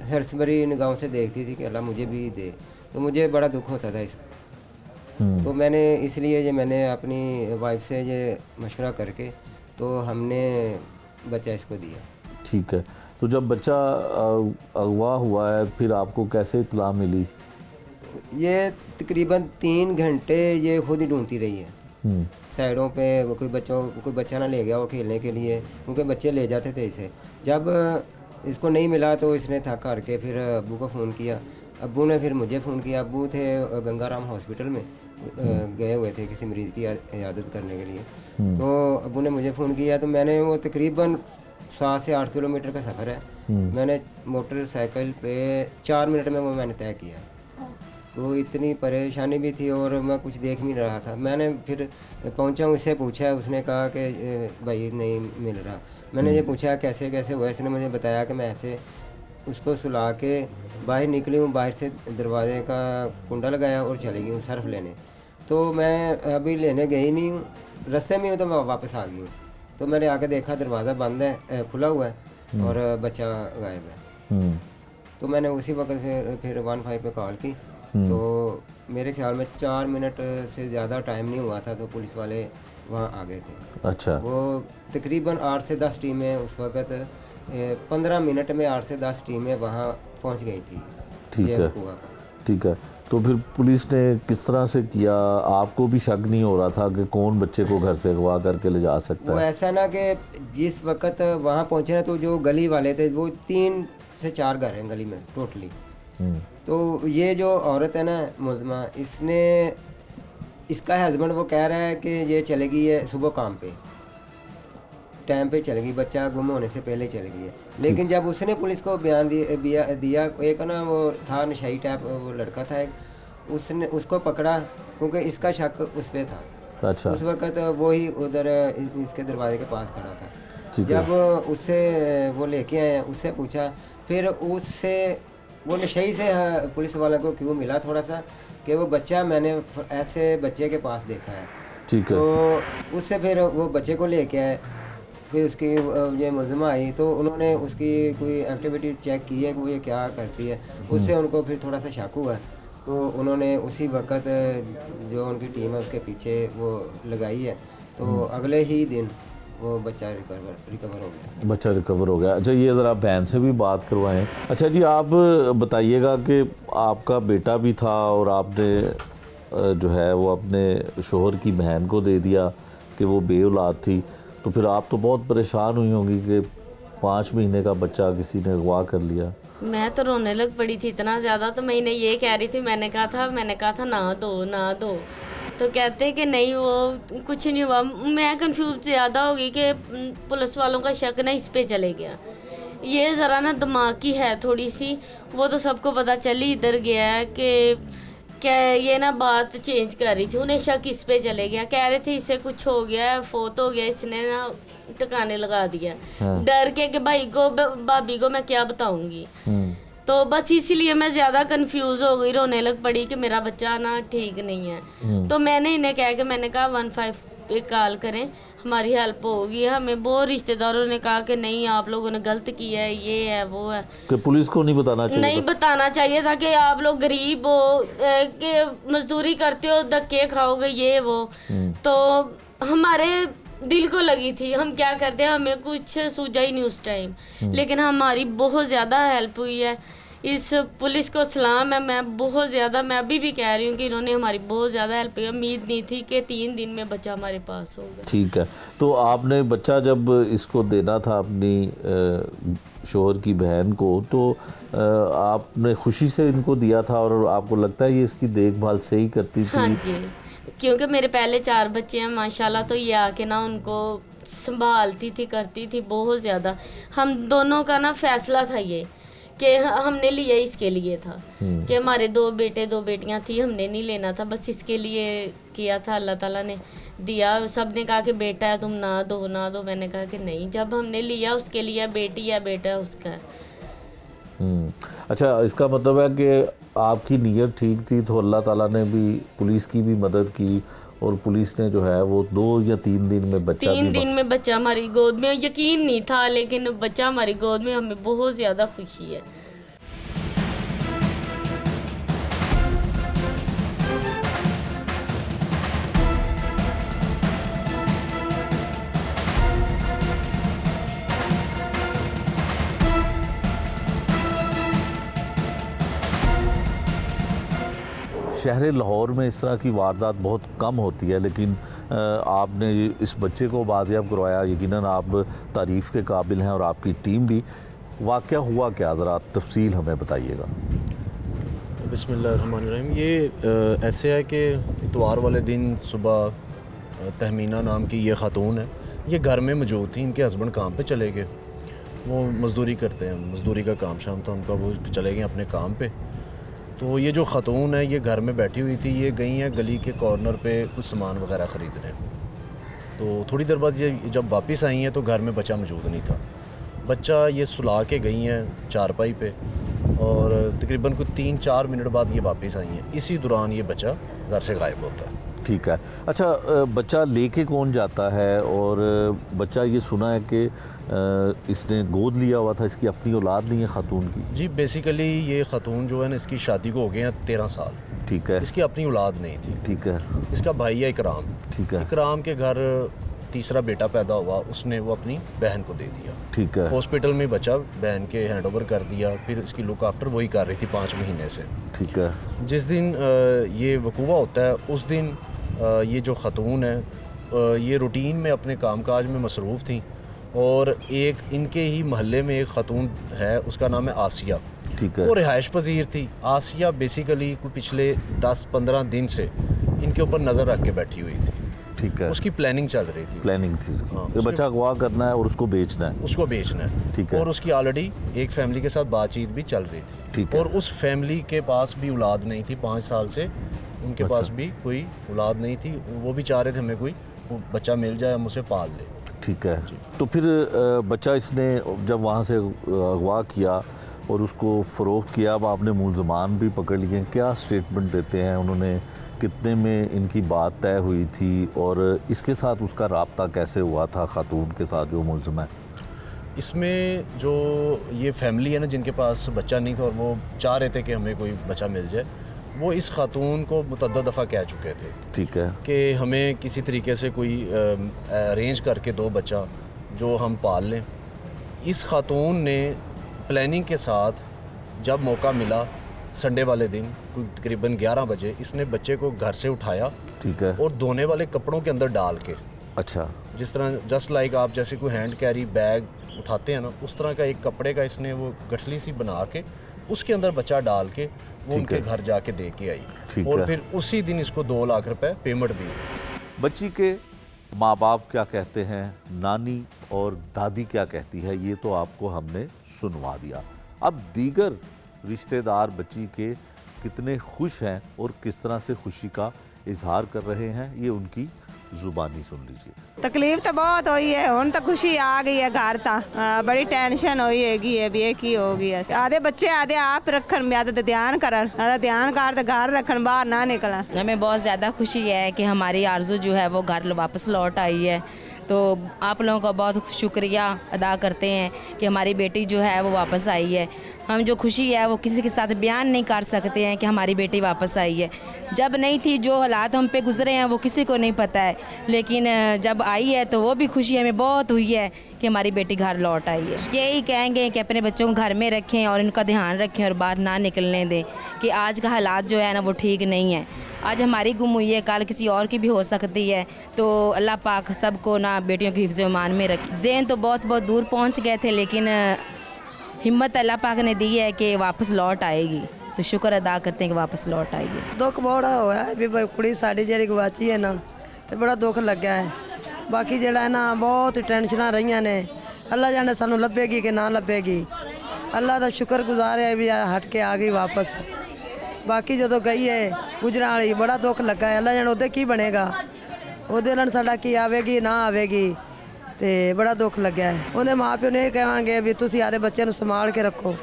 Speaker 9: हर्ष भरी निगाहों से देखती थी कि अल्लाह मुझे भी दे, तो मुझे बड़ा दुख होता था इस। तो मैंने इसलिए ये मैंने अपनी वाइफ से ये मशवरा करके तो हमने बच्चा इसको दिया।
Speaker 1: ठीक है, तो जब बच्चा अगवा हुआ है फिर आपको कैसे इत्तला मिली?
Speaker 9: ये तकरीबन 3 घंटे ये खुद ही ढूंढती रही है साइडों पे, वो कोई बच्चा ना ले गया वो खेलने के लिए, क्योंकि बच्चे ले जाते थे इसे। जब इसको नहीं मिला तो इसने थक करके फिर अब्बू को फ़ोन किया, अब्बू ने फिर मुझे फ़ोन किया। अब्बू थे गंगाराम हॉस्पिटल में गए हुए थे किसी मरीज़ की इयादत करने के लिए, तो अब्बू ने मुझे फ़ोन किया। तो मैंने वो तकरीबन 7 से 8 किलोमीटर का सफ़र है, मैंने मोटरसाइकिल पे 4 मिनट में वो मैंने तय किया। तो इतनी परेशानी भी थी और मैं कुछ देख भी नहीं रहा था। मैंने फिर पहुंचा, उससे पूछा, उसने कहा कि भाई नहीं मिल रहा। मैंने ये पूछा कैसे कैसे हुआ, इसने मुझे बताया कि मैं ऐसे उसको सुला के बाहर निकली हूँ, बाहर से दरवाजे का कुंडा लगाया और चली गई हूँ सर्फ लेने। तो मैं अभी लेने गई नहीं हूँ, रास्ते में हूँ तो मैं वापस आ गई हूँ। तो मैंने आके देखा दरवाज़ा बंद है, खुला हुआ है और बच्चा गायब है। तो मैंने उसी वक्त फिर 15 पे कॉल की, तो मेरे ख्याल में 4 मिनट से ज़्यादा टाइम नहीं हुआ था तो पुलिस वाले वहाँ आ गए थे।
Speaker 1: अच्छा।
Speaker 9: वो तकरीबन 8 से 10 टीमें उस वक्त 15 मिनट में 8 से 10 टीमें वहाँ पहुँच गई थी।
Speaker 1: ठीक है, ठीक है। तो फिर पुलिस ने किस तरह से किया? आपको भी शक नहीं हो रहा था कि कौन बच्चे को घर से अगवा करके ले जा सकता
Speaker 9: वो
Speaker 1: है?
Speaker 9: ऐसा ना कि जिस वक्त वहाँ पहुँचे ना, तो जो गली वाले थे वो 3 से 4 घर हैं गली में टोटली। तो ये जो औरत है ना मुलज़मा, इसने, इसका हस्बैंड वो कह रहा है कि ये चले गई है सुबह काम पे, टाइम पे चले गई, बच्चा गुम होने से पहले चले गई है। लेकिन जब उसने पुलिस को बयान दिया, एक ना वो था नशाई टाइप वो लड़का था एक, उसने उसको पकड़ा क्योंकि इसका शक उस पर था।
Speaker 1: अच्छा।
Speaker 9: उस वक्त वो ही उधर इसके दरवाजे के पास खड़ा था।
Speaker 1: ठीक है।
Speaker 9: जब उससे वो लेके आए, उससे पूछा, फिर उससे वो नशई से पुलिस वाला को क्यों मिला थोड़ा सा कि वो बच्चा मैंने ऐसे बच्चे के पास देखा है।
Speaker 1: ठीक है।
Speaker 9: तो उससे फिर वो बच्चे को लेके आए, फिर उसकी ये मुलज़मा आई तो उन्होंने उसकी कोई एक्टिविटी चेक की है कि वो ये क्या करती है, उससे उनको फिर थोड़ा सा शक हुआ। तो उन्होंने उसी वक्त जो उनकी टीम है उसके पीछे वो लगाई है, तो अगले ही दिन वो बच्चा रिकवर हो गया।
Speaker 1: बच्चा रिकवर हो गया। अच्छा, ये ज़रा बहन से भी बात करवाएं। अच्छा जी, आप बताइएगा कि आपका बेटा भी था और आपने जो है वो अपने शोहर की बहन को दे दिया कि वो बे-औलाद थी, तो फिर आप तो बहुत परेशान हुई होंगी कि 5 महीने का बच्चा किसी ने अगवा कर लिया।
Speaker 10: मैं तो रोने लग पड़ी थी इतना ज़्यादा, तो मैं इन्हें ये कह रही थी, मैंने कहा था ना दो, तो कहते कि नहीं वो कुछ नहीं हुआ। मैं कंफ्यूज ज़्यादा हो गई कि पुलिस वालों का शक ना इस पे चले गया। ये ज़रा ना दिमाग की है थोड़ी सी, वो तो सबको पता चली इधर गया है कि क्या ये ना बात चेंज कर रही थी, उन्हें शक इस पे चले गया, कह रहे थे इसे कुछ हो गया है, फोत हो गया, इसने ना टकाने लगा दिया।
Speaker 1: हाँ।
Speaker 10: डर के कि भाई को भाभी को मैं क्या बताऊंगी। तो बस इसीलिए मैं ज़्यादा कंफ्यूज हो गई, रोने लग पड़ी कि मेरा बच्चा ना ठीक नहीं है। तो मैंने इन्हें मैंने कहा 15 पे कॉल करें, हमारी हेल्प होगी। हमें बहुत रिश्तेदारों ने कहा कि नहीं आप लोगों ने गलत किया है, ये है वो है, कि
Speaker 1: पुलिस को नहीं बताना चाहिए,
Speaker 10: नहीं बताना चाहिए था कि आप लोग गरीब हो, कि मजदूरी करते हो, धक्के खाओगे, ये वो। तो हमारे दिल को लगी थी, हम क्या करते हैं, हमें कुछ सूझा ही नहीं उस टाइम, लेकिन हमारी बहुत ज़्यादा हेल्प हुई है। इस पुलिस को सलाम है, मैं बहुत ज़्यादा, मैं अभी भी कह रही हूँ कि इन्होंने हमारी बहुत ज़्यादा हेल्प की। उम्मीद नहीं थी कि 3 दिन में बच्चा हमारे पास होगा।
Speaker 1: ठीक है। तो आपने बच्चा जब इसको देना था अपनी शोहर की बहन को, तो आपने खुशी से इनको दिया था और आपको लगता है ये इसकी देखभाल सही करती थी?
Speaker 10: हाँ जी, क्योंकि मेरे पहले 4 बच्चे हैं माशाल्लाह, तो ये आके ना उनको संभालती थी, करती थी बहुत ज़्यादा। हम दोनों का ना फैसला था ये कि हमने लिया इसके लिए था कि हमारे 2 बेटे 2 बेटियां थी, हमने नहीं लेना था, बस इसके लिए किया था। अल्लाह ताला ने दिया, सब ने कहा कि बेटा है तुम ना दो। मैंने कहा कि नहीं, जब हमने लिया उसके लिए, बेटी है बेटा उसका है।
Speaker 1: अच्छा, इसका मतलब है कि आपकी नीयत ठीक थी, तो अल्लाह ताला ने भी पुलिस की भी मदद की और पुलिस ने जो है वो 2 या 3 दिन में बच्चा
Speaker 10: 3 दिन में बच्चा हमारी गोद में, यकीन नहीं था लेकिन बच्चा हमारी गोद में, हमें बहुत ज़्यादा खुशी है।
Speaker 1: शहर लाहौर में इस तरह की वारदात बहुत कम होती है, लेकिन आपने इस बच्चे को बाजियाब करवाया, यकीनन आप तारीफ़ के काबिल हैं और आपकी टीम भी। वाक़या हुआ क्या, ज़रा तफसील हमें बताइएगा।
Speaker 11: बिस्मिल्लाहिर्रहमानिर्रहीम। ये ऐसे है कि इतवार वाले दिन सुबह तहमीना नाम की ये ख़ातून है, ये घर में मौजूद थी, इनके हस्बैंड काम पे चले गए, वो मज़दूरी करते हैं, मज़दूरी का काम शाम था उनका, वो चले गए अपने काम पे। तो ये जो ख़ातून है ये घर में बैठी हुई थी, ये गई हैं गली के कॉर्नर पे कुछ सामान वगैरह ख़रीदने। तो थोड़ी देर बाद ये जब वापस आई हैं तो घर में बच्चा मौजूद नहीं था। बच्चा ये सुला के गई हैं चारपाई पे और तकरीबन कुछ 3-4 मिनट बाद ये वापस आई हैं। इसी दौरान ये बच्चा घर से गायब होता है।
Speaker 1: ठीक है। अच्छा, बच्चा लेके कौन जाता है? और बच्चा ये सुना है कि इसने गोद लिया हुआ था, इसकी अपनी औलाद नहीं है खातून की?
Speaker 11: जी, बेसिकली ये खातून जो है ना, इसकी शादी को हो गए हैं 13 साल।
Speaker 1: ठीक है।
Speaker 11: इसकी अपनी औलाद नहीं थी।
Speaker 1: ठीक है।
Speaker 11: इसका भाई है इकराम।
Speaker 1: ठीक है।
Speaker 11: इकराम के घर तीसरा बेटा पैदा हुआ, उसने वो अपनी बहन को दे दिया।
Speaker 1: ठीक है।
Speaker 11: हॉस्पिटल में बच्चा बहन के हैंड ओवर कर दिया, फिर इसकी लुक आफ्टर वही कर रही थी 5 महीने से।
Speaker 1: ठीक है।
Speaker 11: जिस दिन ये वकूआ होता है उस दिन ये जो ख़तून है ये रूटीन में अपने कामकाज में मसरूफ़ थी, और एक इनके ही महल्ले में एक ख़तून है, उसका नाम है आसिया।
Speaker 1: ठीक है।
Speaker 11: वो रिहाइश पजीर थी। आसिया बेसिकली कोई पिछले 10-15 दिन से इनके ऊपर नज़र रख के बैठी हुई थी।
Speaker 1: ठीक है।
Speaker 11: उसकी प्लानिंग चल रही थी।
Speaker 1: प्लानिंग थी।
Speaker 11: हाँ,
Speaker 1: ये बच्चा अगवा करना है और उसको बेचना है।
Speaker 11: उसको बेचना है।
Speaker 1: ठीक है।
Speaker 11: और उसकी ऑलरेडी एक फैमिली के साथ बातचीत भी चल रही थी।
Speaker 1: ठीक है।
Speaker 11: और उस फैमिली के पास भी औलाद नहीं थी, 5 साल से उनके पास भी कोई औलाद नहीं थी। वो भी चाह रहे थे हमें कोई बच्चा मिल जाए, हम उसे पाल लें।
Speaker 1: ठीक है। तो फिर बच्चा इसने जब वहाँ से अगवा किया और उसको फ़रोख्त किया, अब आपने मुलज़मान भी पकड़ लिए, क्या स्टेटमेंट देते हैं उन्होंने, कितने में इनकी बात तय हुई थी, और इसके साथ उसका राब्ता कैसे हुआ था खातून के साथ जो मुलज़म है?
Speaker 11: इसमें जो ये फैमिली है ना जिनके पास बच्चा नहीं था और वो चाह रहे थे कि हमें कोई बच्चा मिल जाए, वो इस खातून को मुतअद्दिद दफ़ा कह चुके थे।
Speaker 1: ठीक है।
Speaker 11: कि हमें किसी तरीके से कोई अरेंज करके दो बच्चा जो हम पाल लें। इस खातून ने प्लानिंग के साथ जब मौका मिला संडे वाले दिन कोई तकरीबन 11 बजे इसने बच्चे को घर से उठाया।
Speaker 1: ठीक है।
Speaker 11: और धोने वाले कपड़ों के अंदर डाल के,
Speaker 1: अच्छा,
Speaker 11: जिस तरह जस्ट लाइक आप जैसे कोई हैंड कैरी बैग उठाते हैं ना, उस तरह का एक कपड़े का इसने वो गठली सी बना के उसके अंदर बच्चा डाल के वो उनके घर जाके दे के आई। और फिर उसी दिन इसको 2 लाख रुपए पेमेंट दी।
Speaker 1: बच्ची के माँ बाप क्या कहते हैं, नानी और दादी क्या कहती है, ये तो आपको हमने सुनवा दिया। अब दीगर रिश्तेदार बच्ची के कितने खुश हैं और किस तरह से खुशी का इजहार कर रहे हैं, ये उनकी जुबानी सुन लीजिए।
Speaker 12: तकलीफ तो बहुत हुई है, हुन तो खुशी आ गई है घर ता। बड़ी टेंशन हुई हैगी है भी की होगी। आधे बच्चे आधे आप रखन, आधे ध्यान करन, आधे ध्यान कर घर रखन, बाहर ना निकलन।
Speaker 13: हमें बहुत ज़्यादा खुशी है कि हमारी आरज़ू जो है वो घर वापस लौट आई है। तो आप लोगों का बहुत शुक्रिया अदा करते हैं कि हमारी बेटी जो है वो वापस आई है। हम जो खुशी है वो किसी के साथ बयान नहीं कर सकते हैं कि हमारी बेटी वापस आई है। जब नहीं थी, जो हालात हम पे गुजरे हैं वो किसी को नहीं पता है, लेकिन जब आई है तो वो भी खुशी हमें बहुत हुई है कि हमारी बेटी घर लौट आई है। यही कहेंगे कि अपने बच्चों को घर में रखें और इनका ध्यान रखें और बाहर ना निकलने दें, कि आज का हालात जो है ना वो ठीक नहीं है। आज हमारी गुम हुई है, कल किसी और की भी हो सकती है। तो अल्लाह पाक सबको ना बेटियों की हिफ्ज़ ईमान में रखे। ज़ेन तो बहुत बहुत दूर पहुँच गए थे, लेकिन हिम्मत अल्लाह पाक ने दी है कि वापस लौट आएगी। तो शुक्र अदा करते हैं कि वापस लौट आएगी।
Speaker 14: दुख बड़ा होया है भी कुड़ी साड़ी जी गवाची है ना, तो बड़ा दुख लग्या है। बाकी जड़ा है ना बहुत टेंशन रही ने, अल्लाह जाने सानू लभेगी कि ना लभेगी। अल्लाह का शुक्र गुजार है भी हट के आ गई वापस। बाकी जो गई है गुजरा वाली बड़ा दुख लगा है, अल्लाह जाने उहदे की बनेगा, उहदे नाल साडा की आवेगी ना आवेगी, तो बड़ा दुख लग्या है। उहदे माँ प्यो ने कहांगे भी तुसीं आदे बच्चे नूं संभाल के रखो,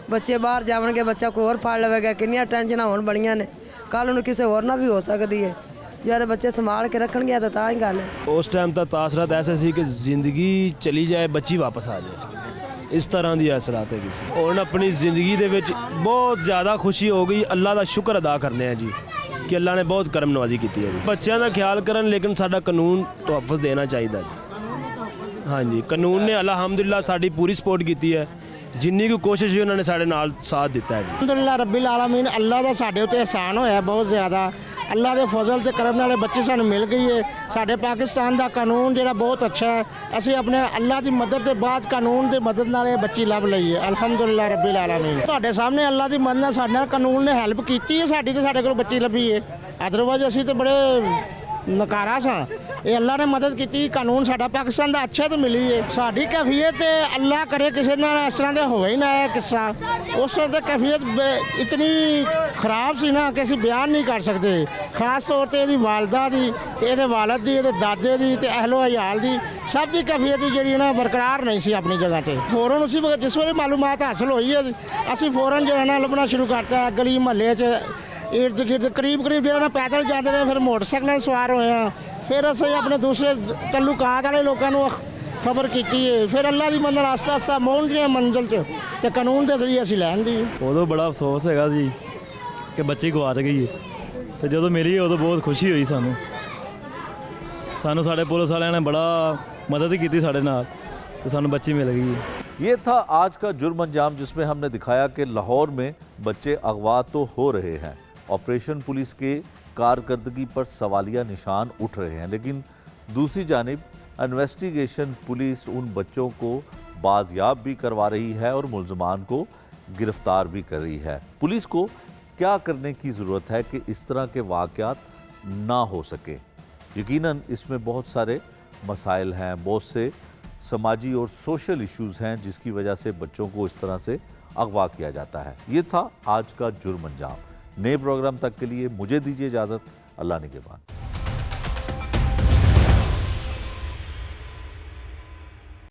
Speaker 14: बच्चे बाहर जावणगे बच्चा कोई होर फड़ लवेगा। किन्नियां टेंशन हुण बणियां ने, कल नूं किसी होर नाल भी हो सकदी है। जद बच्चे संभाल के रखणगे तो तां ही गल है।
Speaker 15: उस टाइम तक तासरात ऐसे सी कि ज़िंदगी चली जाए बच्ची वापस आ जाए, इस तरह दी असरात है किसी। हुण अपनी ज़िंदगी दे विच बहुत ज़्यादा खुशी हो गई। अल्लाह का शुक्र अदा करने हैं जी कि अल्लाह ने बहुत करम नवाजी की है। बच्चों का ख्याल करन, लेकिन साडा कानून तोहफ़्फ़ देना चाहिए जी। हाँ जी, कानून ने अलहमदुलिल्लाह साड़ी पूरी सपोर्ट की है, जिन्नी की कोशिश ही उन्होंने साढ़े नाल साथ दिता है।
Speaker 16: अलहमदुलिल्लाह रब्बिल आलमीन, अल्लाह का साढ़े उत्ते एहसान होया बहुत ज़्यादा। अल्लाह के फजल ते करम नाल बच्चे सानू मिल गई है। साढ़े पाकिस्तान का कानून जिहड़ा बहुत अच्छा है, असीं अपने अल्लाह की मदद के बाद कानून की मदद नाल बच्ची लभ लई है। अलहमदुलिल्लाह रब्बिल आलमीन, तुहाडे सामने अल्लाह की मदद नाल साडे नाल कानून ने हैल्प की है साडी, ते साडे कोल बच्ची लभी है। अदरवाइज असीं तो बड़े नकारा सा। ये अल्लाह ने मदद की, कानून साडा पाकिस्तान का अच्छा तो मिली है। साडी कैफियत अल्लाह करे किसी ने इस तरह का हो ही ना है किस्सा। उस वक्त कैफियत इतनी खराब सी ना कि असीं बयान नहीं कर सकते। खास तौर पर ये वालदा की, ये वालद की, ये दादे की, तो अहलो अयाल की, सब की कैफियत जी ना बरकरार नहीं सी अपनी जगह पर। फौरन उसी जिस वे मालूमात हासिल हुई है, असीं फौरन जो है ना लभना शुरू करता। गली महल्ले इर्द गिर्द करीब जो ना पैदल जाते रहे, फिर मोटरसाइकिल सवार होए हैं, फिर असं अपने दूसरे तल्लुकात वाले लोगों खबर की है। फिर अल्लाह की मदद आस्ता आस्ता पहुँच गए मंजिल तो कानून के जरिए असीं लैन दी।
Speaker 17: उदों बड़ा अफसोस है जी कि बच्ची गवाच गई है, तो जो मिली उदों बहुत खुशी हुई सानू। ਸਾਨੂੰ ਸਾਡੇ ਪੁਲਿਸ ਵਾਲਿਆਂ ਨੇ ਬੜਾ ਮਦਦ ਕੀਤੀ ਸਾਡੇ ਨਾਲ ਤੇ ਸਾਨੂੰ ਬੱਚੀ ਮਿਲ गई है।
Speaker 1: ये था आज का जुर्म अंजाम, जिसमें हमने दिखाया कि लाहौर में बच्चे अगवा तो हो रहे हैं। ऑपरेशन पुलिस के कारकर्दगी पर सवालिया निशान उठ रहे हैं, लेकिन दूसरी जानिब इन्वेस्टिगेशन पुलिस उन बच्चों को बाजियाब भी करवा रही है और मुल्ज़मान को गिरफ्तार भी कर रही है। पुलिस को क्या करने की ज़रूरत है कि इस तरह के वाक़यात ना हो सके। यकीनन इसमें बहुत सारे मसाइल हैं, बहुत से समाजी और सोशल इश्यूज़ हैं जिसकी वजह से बच्चों को इस तरह से अगवा किया जाता है। ये था आज का जुर्म अंजाम। नए प्रोग्राम तक के लिए मुझे दीजिए इजाज़त। अल्लाह निगहबान।